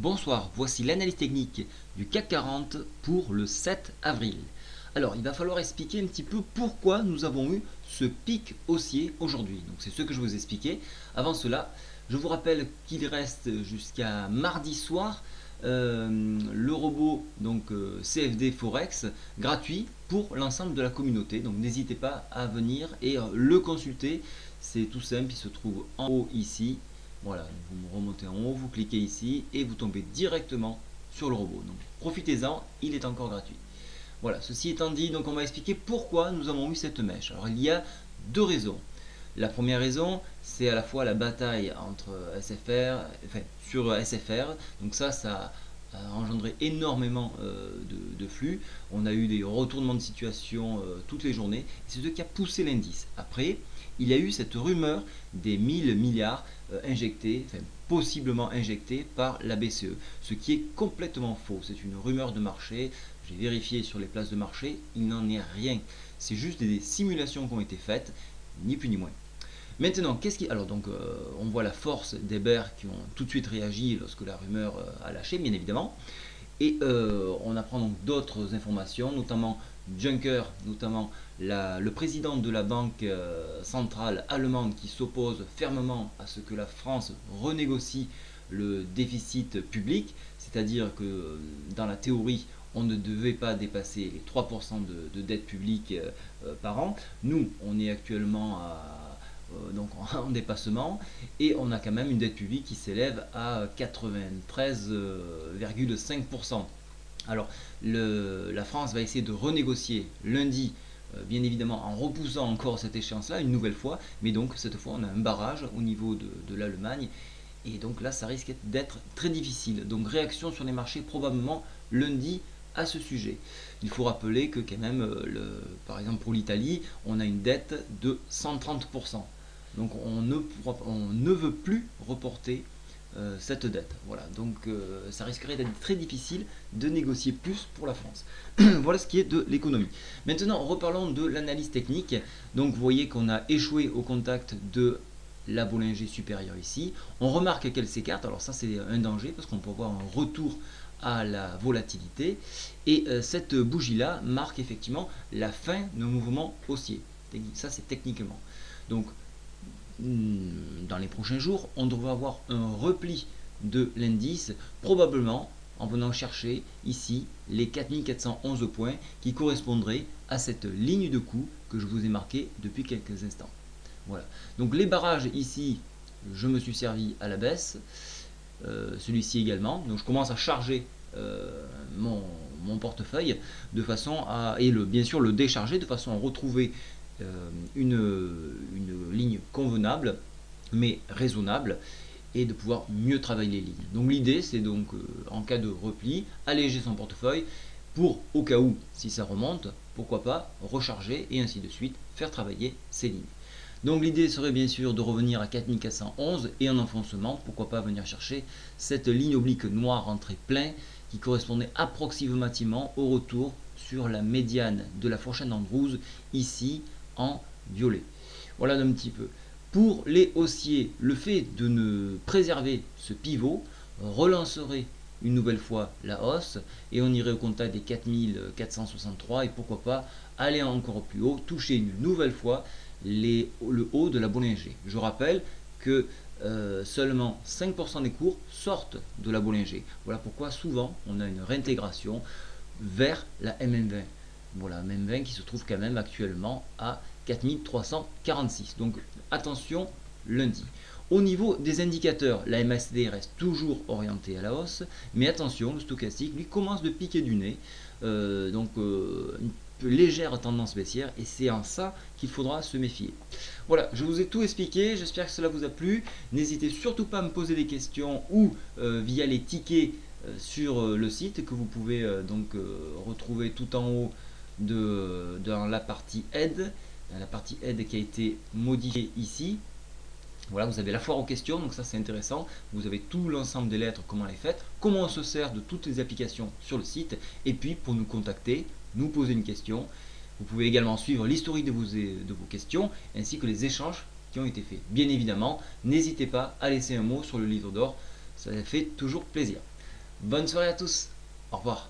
Bonsoir, voici l'analyse technique du CAC 40 pour le 7 avril. Alors, il va falloir expliquer un petit peu pourquoi nous avons eu ce pic haussier aujourd'hui. Donc, c'est ce que je vous expliquais. Avant cela, je vous rappelle qu'il reste jusqu'à mardi soir le robot CFD Forex gratuit pour l'ensemble de la communauté. Donc, n'hésitez pas à venir et le consulter. C'est tout simple, il se trouve en haut ici. Voilà, vous remontez en haut, vous cliquez ici et vous tombez directement sur le robot. Donc profitez-en, il est encore gratuit. Voilà, ceci étant dit, donc on va expliquer pourquoi nous avons eu cette mèche. Alors il y a deux raisons. La première raison, c'est à la fois la bataille entre SFR, enfin sur SFR, donc ça a engendré énormément de flux. On a eu des retournements de situation toutes les journées. C'est ce qui a poussé l'indice. Après, il y a eu cette rumeur des 1000 milliards injectés, enfin, possiblement injectés par la BCE. Ce qui est complètement faux. C'est une rumeur de marché. J'ai vérifié sur les places de marché. Il n'en est rien. C'est juste des simulations qui ont été faites, ni plus ni moins. Maintenant, qu'est-ce qui... Alors donc, on voit la force des bears qui ont tout de suite réagi lorsque la rumeur a lâché, bien évidemment. Et on apprend donc d'autres informations, notamment Juncker, notamment le président de la banque centrale allemande qui s'oppose fermement à ce que la France renégocie le déficit public, c'est-à-dire que dans la théorie, on ne devait pas dépasser les 3% de dette publique par an. Nous, on est actuellement donc en dépassement et on a quand même une dette publique qui s'élève à 93,5%. Alors la France va essayer de renégocier lundi, bien évidemment en repoussant encore cette échéance là une nouvelle fois, mais donc cette fois on a un barrage au niveau de l'Allemagne et donc là ça risque d'être très difficile. Donc réaction sur les marchés probablement lundi à ce sujet. Il faut rappeler que quand même, par exemple pour l'Italie, on a une dette de 130%. Donc on ne veut plus reporter cette dette. Voilà, donc ça risquerait d'être très difficile de négocier plus pour la France. Voilà ce qui est de l'économie. Maintenant, reparlons de l'analyse technique. Donc vous voyez qu'on a échoué au contact de la Bollinger supérieure ici. On remarque qu'elle s'écarte. Alors ça c'est un danger parce qu'on peut avoir un retour à la volatilité. Et cette bougie-là marque effectivement la fin d'un mouvement haussier. Ça c'est techniquement. Donc dans les prochains jours, on devrait avoir un repli de l'indice, probablement en venant chercher ici les 4411 points qui correspondraient à cette ligne de coup que je vous ai marqué depuis quelques instants. Voilà. Donc les barrages ici, je me suis servi à la baisse, celui-ci également. Donc je commence à charger mon portefeuille de façon à, et bien sûr le décharger de façon à retrouver une ligne convenable mais raisonnable et de pouvoir mieux travailler les lignes. Donc l'idée c'est donc en cas de repli, alléger son portefeuille pour au cas où si ça remonte, pourquoi pas recharger et ainsi de suite, faire travailler ces lignes. Donc l'idée serait bien sûr de revenir à 4411 et en enfoncement, pourquoi pas venir chercher cette ligne oblique noire entrée plein qui correspondait approximativement au retour sur la médiane de la fourchette Andrews ici en violet. Voilà un petit peu. Pour les haussiers, le fait de ne préserver ce pivot relancerait une nouvelle fois la hausse et on irait au contact des 4463 et pourquoi pas aller encore plus haut, toucher une nouvelle fois le haut de la Bollinger. Je rappelle que seulement 5% des cours sortent de la Bollinger. Voilà pourquoi souvent on a une réintégration vers la MM20. Voilà, MM20 qui se trouve quand même actuellement à 4346. Donc attention lundi. Au niveau des indicateurs, la MACD reste toujours orientée à la hausse, mais attention, le stochastique lui commence de piquer du nez, une légère tendance baissière, et c'est en ça qu'il faudra se méfier. Voilà, je vous ai tout expliqué, j'espère que cela vous a plu. N'hésitez surtout pas à me poser des questions ou via les tickets sur le site que vous pouvez retrouver tout en haut dans la partie aide, la partie aide qui a été modifiée ici. Voilà, vous avez la foire aux questions, donc ça c'est intéressant. Vous avez tout l'ensemble des lettres, comment elle est faite, comment on se sert de toutes les applications sur le site, et puis pour nous contacter, nous poser une question. Vous pouvez également suivre l'historique de vos questions, ainsi que les échanges qui ont été faits. Bien évidemment, n'hésitez pas à laisser un mot sur le livre d'or, ça fait toujours plaisir. Bonne soirée à tous. Au revoir.